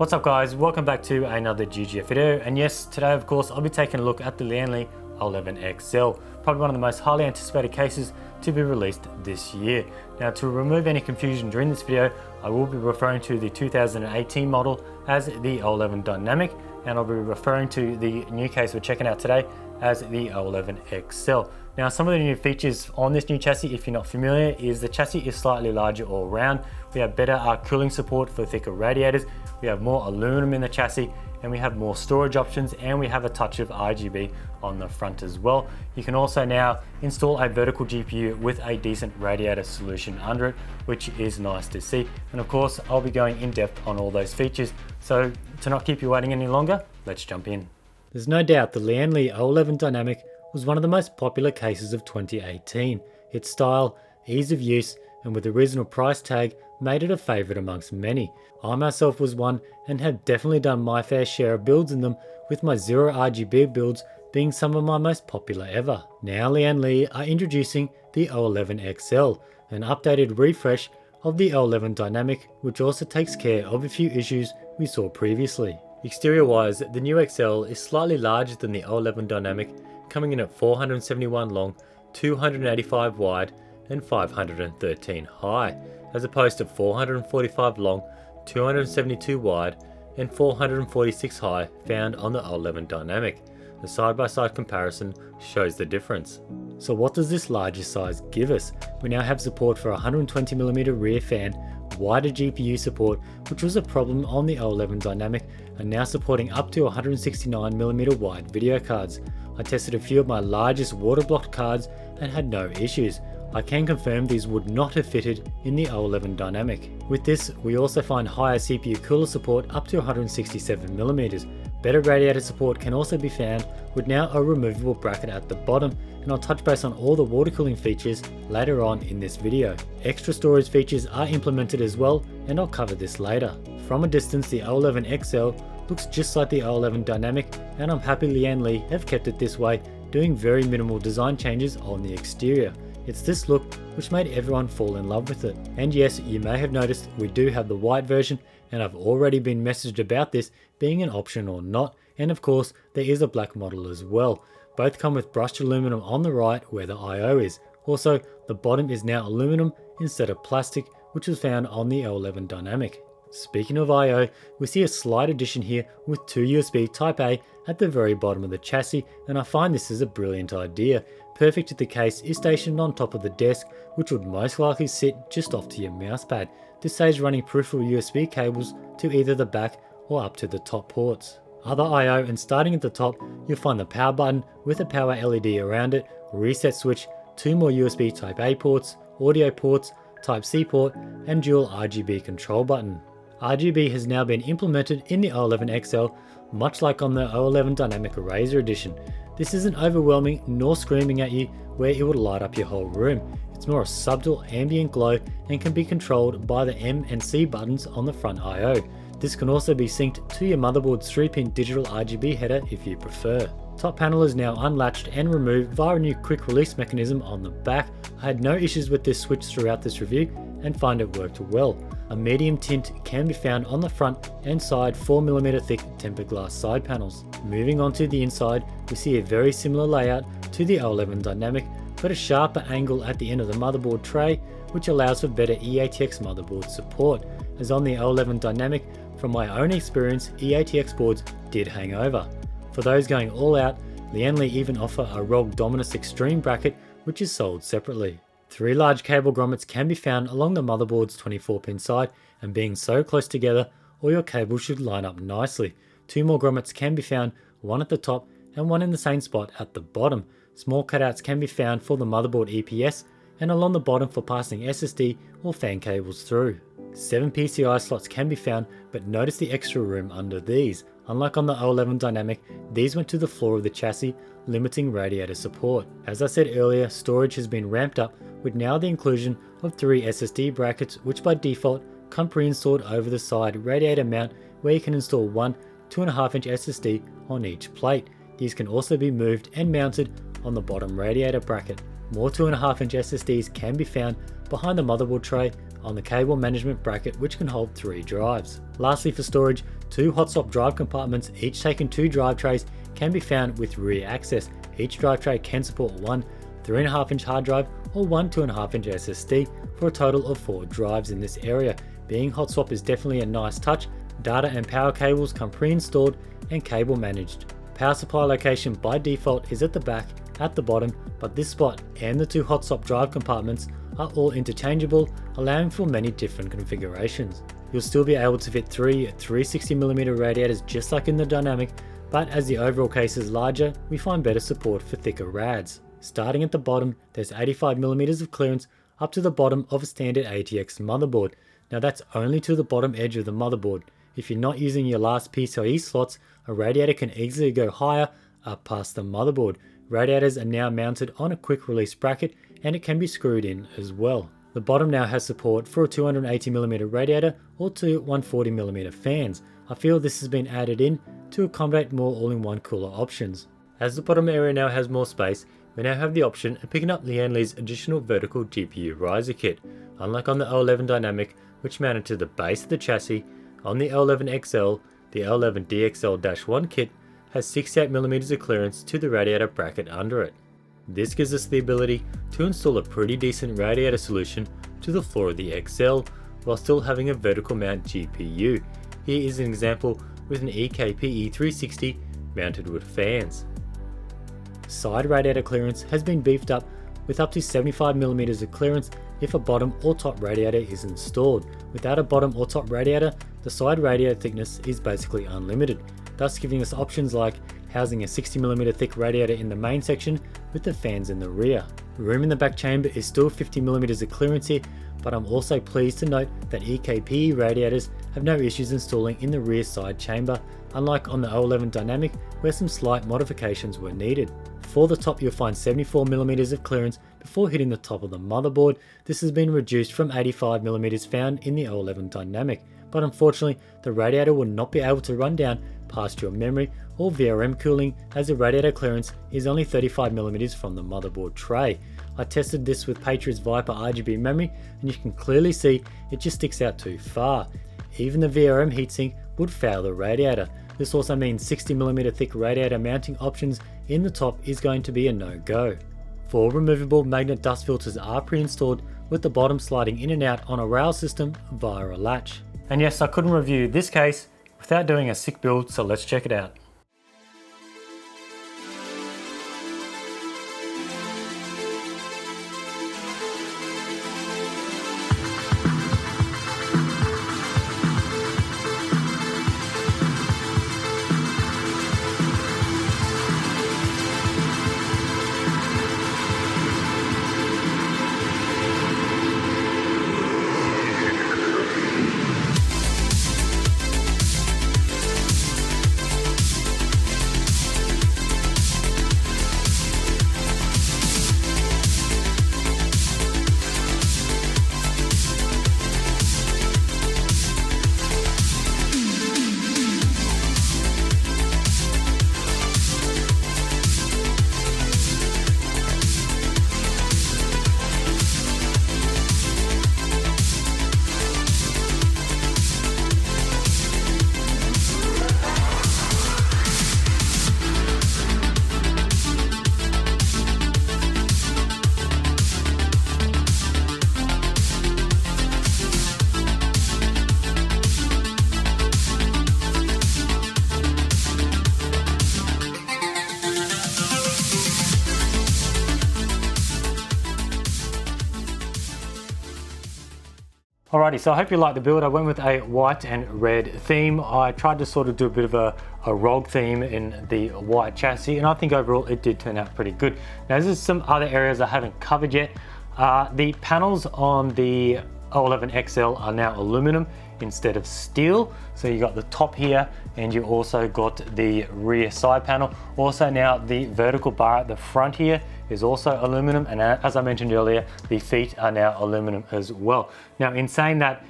What's up guys, welcome back to another GGF video, and yes, today of course I'll be taking a look at the Lian Li XL11 XL, probably one of the most highly anticipated cases to be released this year. Now, to remove any confusion during this video, I will be referring to the 2018 model as the XL11 Dynamic, and I'll be referring to the new case we're checking out today as the XL11 XL. Now, some of the new features on this new chassis, if you're not familiar, is the chassis is slightly larger all around. We have better cooling support for thicker radiators. We have more aluminum in the chassis, and we have more storage options, and we have a touch of RGB on the front as well. You can also now install a vertical GPU with a decent radiator solution under it, which is nice to see. And of course, I'll be going in depth on all those features. So to not keep you waiting any longer, let's jump in. There's no doubt the Lian Li XL11 Dynamic was one of the most popular cases of 2018. Its style, ease of use, and with a reasonable price tag made it a favourite amongst many. I myself was one and have definitely done my fair share of builds in them, with my zero RGB builds being some of my most popular ever. Now Lian Li are introducing the XL11 XL, an updated refresh of the XL11 Dynamic, which also takes care of a few issues we saw previously. Exterior wise, the new XL is slightly larger than the XL11 Dynamic, coming in at 471 long, 285 wide and 513 high, as opposed to 445 long, 272 wide and 446 high found on the XL11 Dynamic. The side-by-side comparison shows the difference. So what does this larger size give us? We now have support for 120mm rear fan, wider GPU support, which was a problem on the XL11 Dynamic, and now supporting up to 169mm wide video cards. I tested a few of my largest water-blocked cards and had no issues. I can confirm these would not have fitted in the XL11 Dynamic. With this, we also find higher CPU cooler support up to 167mm. Better radiator support can also be found with now a removable bracket at the bottom, and I'll touch base on all the water cooling features later on in this video. Extra storage features are implemented as well, and I'll cover this later. From a distance, the XL11 XL looks just like the XL11 Dynamic, and I'm happy Lian Li have kept it this way, doing very minimal design changes on the exterior. It's this look which made everyone fall in love with it. And yes, you may have noticed we do have the white version, and I've already been messaged about this being an option or not, and of course there is a black model as well. Both come with brushed aluminum on the right where the I/O is. Also, the bottom is now aluminum instead of plastic, which was found on the XL11 Dynamic. Speaking of I/O, we see a slight addition here with two USB Type A at the very bottom of the chassis, and I find this is a brilliant idea. Perfect if the case is stationed on top of the desk, which would most likely sit just off to your mousepad. This saves running peripheral USB cables to either the back or up to the top ports. Other I/O, and starting at the top, you'll find the power button with a power LED around it, reset switch, two more USB Type A ports, audio ports, Type C port, and dual RGB control button. RGB has now been implemented in the XL11 XL, much like on the XL11 Dynamic Razor Edition. This isn't overwhelming nor screaming at you where it would light up your whole room. It's more a subtle ambient glow and can be controlled by the M and C buttons on the front I/O. This can also be synced to your motherboard's 3-pin digital RGB header if you prefer. Top panel is now unlatched and removed via a new quick release mechanism on the back. I had no issues with this switch throughout this review and find it worked well. A medium tint can be found on the front and side 4mm thick tempered glass side panels. Moving on to the inside, we see a very similar layout to the XL11 Dynamic, but a sharper angle at the end of the motherboard tray, which allows for better eATX motherboard support. As on the XL11 Dynamic, from my own experience, eATX boards did hang over. For those going all out, Lian Li even offer a ROG Dominus Extreme bracket, which is sold separately. 3 large cable grommets can be found along the motherboard's 24-pin side, and being so close together, all your cables should line up nicely. 2 more grommets can be found, one at the top and one in the same spot at the bottom. Small cutouts can be found for the motherboard EPS and along the bottom for passing SSD or fan cables through. 7 PCI slots can be found, but notice the extra room under these. Unlike on the XL11 Dynamic, these went to the floor of the chassis, limiting radiator support. As I said earlier, storage has been ramped up with now the inclusion of 3 SSD brackets, which by default come pre-installed over the side radiator mount, where you can install one 2.5-inch SSD on each plate. These can also be moved and mounted on the bottom radiator bracket. More 2.5-inch SSDs can be found behind the motherboard tray on the cable management bracket, which can hold 3 drives. Lastly, for storage, 2 hot swap drive compartments, each taking 2 drive trays, can be found with rear access. Each drive tray can support one 3.5-inch hard drive or one 2.5-inch SSD for a total of 4 drives in this area. Being hot swap is definitely a nice touch. Data and power cables come pre-installed and cable managed. Power supply location by default is at the back, at the bottom, but this spot and the 2 hot swap drive compartments are all interchangeable, allowing for many different configurations. You'll still be able to fit 3 360mm radiators just like in the Dynamic, but as the overall case is larger, we find better support for thicker rads. Starting at the bottom, there's 85mm of clearance up to the bottom of a standard ATX motherboard. Now that's only to the bottom edge of the motherboard. If you're not using your last PCIe slots, a radiator can easily go higher up past the motherboard. Radiators are now mounted on a quick release bracket and it can be screwed in as well. The bottom now has support for a 280mm radiator or 2 140mm fans. I feel this has been added in to accommodate more all-in-one cooler options. As the bottom area now has more space, we now have the option of picking up Lian Li's additional vertical GPU riser kit. Unlike on the L11 Dynamic, which mounted to the base of the chassis, on the L11 XL, the L11 DXL-1 kit has 68mm of clearance to the radiator bracket under it. This gives us the ability to install a pretty decent radiator solution to the floor of the XL while still having a vertical mount GPU. Here is an example with an EKP E360 mounted with fans. Side radiator clearance has been beefed up with up to 75mm of clearance if a bottom or top radiator is installed. Without a bottom or top radiator, the side radiator thickness is basically unlimited, thus giving us options like housing a 60mm thick radiator in the main section with the fans in the rear. Room in the back chamber is still 50mm of clearance here, but I'm also pleased to note that EKPE radiators have no issues installing in the rear side chamber, unlike on the L11 Dynamic where some slight modifications were needed. For the top, you'll find 74mm of clearance before hitting the top of the motherboard. This has been reduced from 85mm found in the L11 Dynamic, but unfortunately the radiator will not be able to run down past your memory or VRM cooling, as the radiator clearance is only 35mm from the motherboard tray. I tested this with Patriot's Viper RGB memory and you can clearly see it just sticks out too far. Even the VRM heatsink would foul the radiator. This also means 60mm thick radiator mounting options in the top is going to be a no-go. 4 removable magnet dust filters are pre-installed, with the bottom sliding in and out on a rail system via a latch. And yes, I couldn't review this case without doing a sick build, so let's check it out. Alrighty, so I hope you like the build. I went with a white and red theme. I tried to sort of do a bit of a ROG theme in the white chassis, and I think overall it did turn out pretty good. Now there's some other areas I haven't covered yet. The panels on the L11 XL are now aluminum instead of steel. So you got the top here, and you also got the rear side panel. Also now the vertical bar at the front here is also aluminum, and as I mentioned earlier, the feet are now aluminum as well. Now in saying that,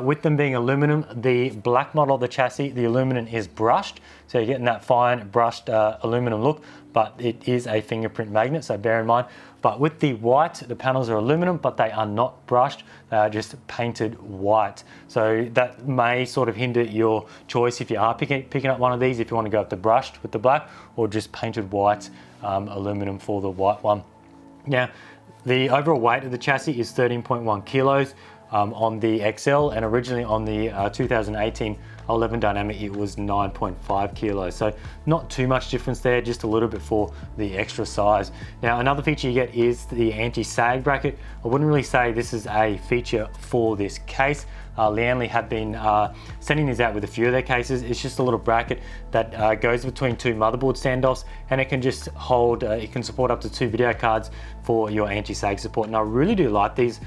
With them being aluminum, the black model of the chassis, the aluminum is brushed. So you're getting that fine brushed aluminum look, but it is a fingerprint magnet, so bear in mind. But with the white, the panels are aluminum, but they are not brushed. They are just painted white. So that may sort of hinder your choice if you are picking up one of these, if you want to go up the brushed with the black or just painted white aluminum for the white one. Now, the overall weight of the chassis is 13.1 kilos on the XL, and originally on the 2018 11 Dynamic it was 9.5 kilos, so not too much difference there, just a little bit for the extra size. Now, another feature you get is the anti-sag bracket. I wouldn't really say this is a feature for this case. Lian Li have been sending these out with a few of their cases. It's just a little bracket that goes between two motherboard standoffs, and it can just hold, it can support up to 2 video cards for your anti-sag support. And I really do like these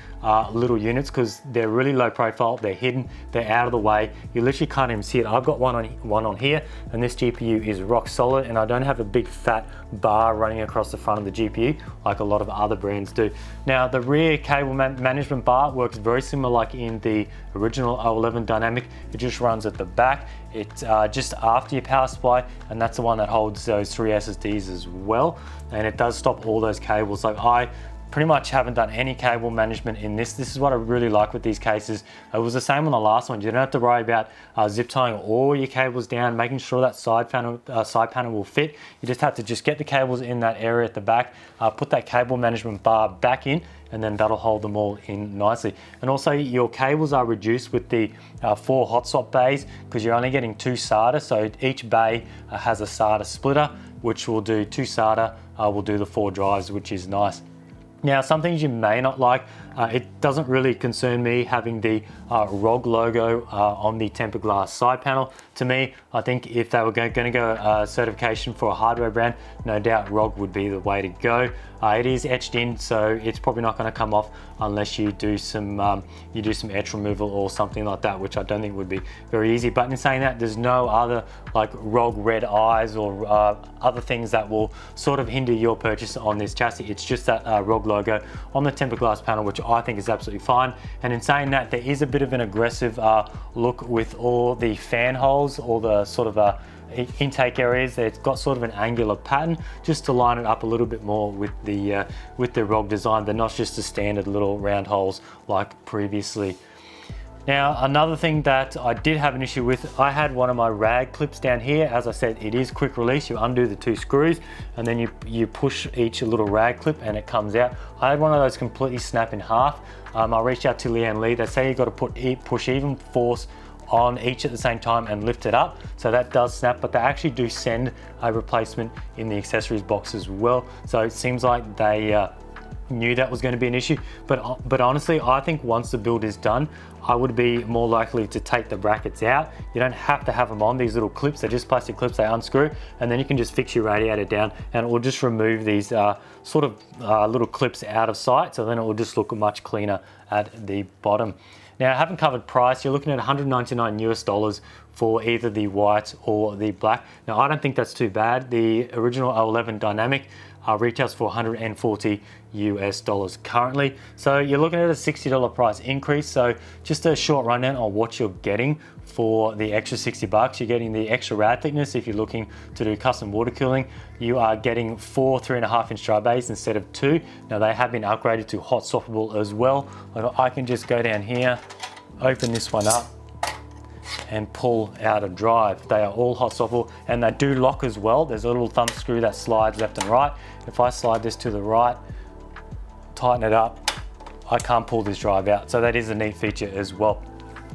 little units because they're really low profile, they're hidden, they're out of the way. You literally can't even see it. I've got one on here, and this GPU is rock solid, and I don't have a big fat bar running across the front of the GPU like a lot of other brands do. Now, the rear cable management bar works very similar like in the original 11 Dynamic. It just runs at the back. It's just after your power supply, and that's the one that holds those 3 SSDs as well, and it does stop all those cables. So I pretty much haven't done any cable management in this. This is what I really like with these cases. It was the same on the last one. You don't have to worry about zip tying all your cables down, making sure that side panel will fit. You just have to get the cables in that area at the back, put that cable management bar back in, and then that'll hold them all in nicely. And also your cables are reduced with the 4 hot swap bays, because you're only getting 2 SATA. So each bay has a SATA splitter, which will do 2 SATA, will do the 4 drives, which is nice. Now, some things you may not like, it doesn't really concern me having the ROG logo on the tempered glass side panel. To me, I think if they were going to go certification for a hardware brand, no doubt ROG would be the way to go. It is etched in, so it's probably not going to come off unless you do some etch removal or something like that, which I don't think would be very easy. But in saying that, there's no other like ROG red eyes or other things that will sort of hinder your purchase on this chassis. It's just that ROG logo on the tempered glass panel, which I think is absolutely fine. And in saying that, there is a bit of an aggressive look with all the fan holes, all the sort of intake areas. It's got sort of an angular pattern just to line it up a little bit more with the ROG design. They're not just the standard little round holes like previously. Now, another thing that I did have an issue with, I had one of my rag clips down here. As I said, it is quick release. You undo the 2 screws and then you push each little rag clip and it comes out. I had one of those completely snap in half. I reached out to Lian Li. They say you got to push even force on each at the same time and lift it up, so that does snap, but they actually do send a replacement in the accessories box as well. So it seems like they knew that was going to be an issue, but honestly, I think once the build is done, I would be more likely to take the brackets out. You don't have to have them on, these little clips. They're just plastic clips, they unscrew, and then you can just fix your radiator down, and it will just remove these sort of little clips out of sight, so then it will just look much cleaner at the bottom. Now, I haven't covered price. You're looking at $199 US for either the white or the black. Now, I don't think that's too bad. The original 11 Dynamic retails for $140 US currently. So you're looking at a $60 price increase. So just a short rundown on what you're getting for the extra $60. You're getting the extra rad thickness if you're looking to do custom water cooling. You are getting 4 3.5-inch dry bays instead of 2. Now, they have been upgraded to hot swappable as well. I can just go down here, open this one up, and pull out a drive. They are all hot swappable, and they do lock as well. There's a little thumb screw that slides left and right. If I slide this to the right, tighten it up, I can't pull this drive out. So that is a neat feature as well.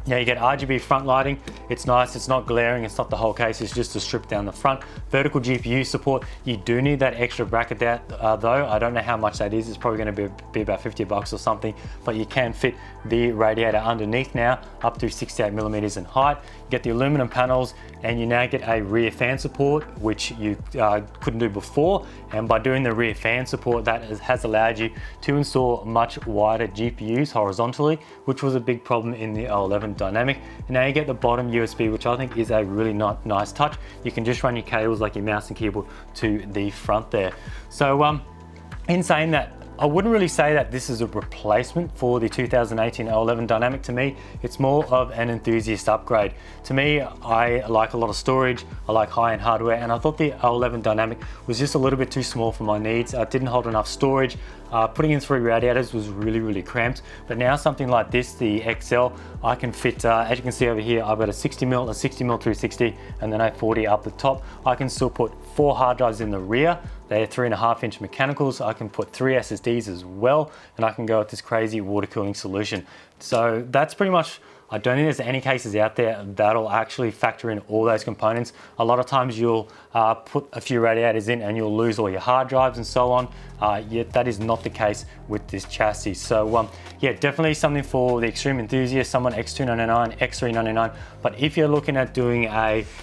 Now, you get RGB front lighting. It's nice, it's not glaring, it's not the whole case, it's just a strip down the front. Vertical GPU support. You do need that extra bracket there, though. I don't know how much that is. It's probably going to be about $50 or something, but you can fit the radiator underneath now, up to 68 millimeters in height. You get the aluminum panels, and you now get a rear fan support, which you couldn't do before. And by doing the rear fan support, that has allowed you to install much wider GPUs horizontally, which was a big problem in the 11 Dynamic. And now you get the bottom USB, which I think is a really nice touch. You can just run your cables like your mouse and keyboard to the front there. So in saying that, I wouldn't really say that this is a replacement for the 2018 L11 Dynamic. To me, it's more of an enthusiast upgrade. To me, I like a lot of storage, I like high-end hardware, and I thought the L11 Dynamic was just a little bit too small for my needs. I didn't hold enough storage. Putting in 3 radiators was really cramped, but now something like this, the XL, I can fit, as you can see over here, I've got a 60mm, a 60mm 360, and then a 40 up the top. I can still put 4 hard drives in the rear. They're 3.5-inch mechanicals. I can put 3 SSDs as well, and I can go with this crazy water cooling solution. So that's pretty much, I don't think there's any cases out there that'll actually factor in all those components. A lot of times you'll put a few radiators in and you'll lose all your hard drives and so on. Yet that is not the case with this chassis. So yeah, definitely something for the extreme enthusiast, someone X299, X399. But if you're looking at doing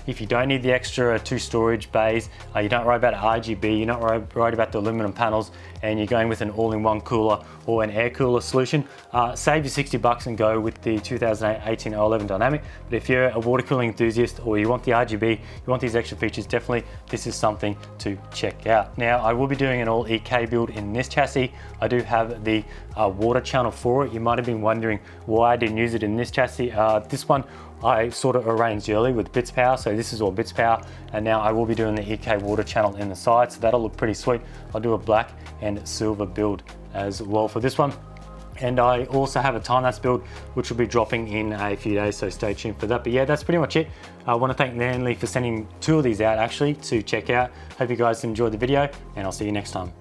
if you don't need the extra 2 storage bays, you don't worry about RGB, you're not worried about the aluminum panels, and you're going with an all-in-one cooler or an air cooler solution, save your $60 and go with the 2018 L11 Dynamic. But if you're a water cooling enthusiast or you want the RGB, you want these extra features, definitely this is something to check out. Now, I will be doing an all EK build in this chassis. I do have the water channel for it. You might have been wondering why I didn't use it in this chassis. This one I sort of arranged early with Bitspower, so this is all Bitspower, and now I will be doing the EK water channel in the side, so that'll look pretty sweet. I'll do a black and silver build as well for this one. And I also have a time-lapse build which will be dropping in a few days, so stay tuned for that. But yeah, that's pretty much it. I want to thank Lian Li for sending 2 of these out actually to check out. Hope you guys enjoyed the video, and I'll see you next time.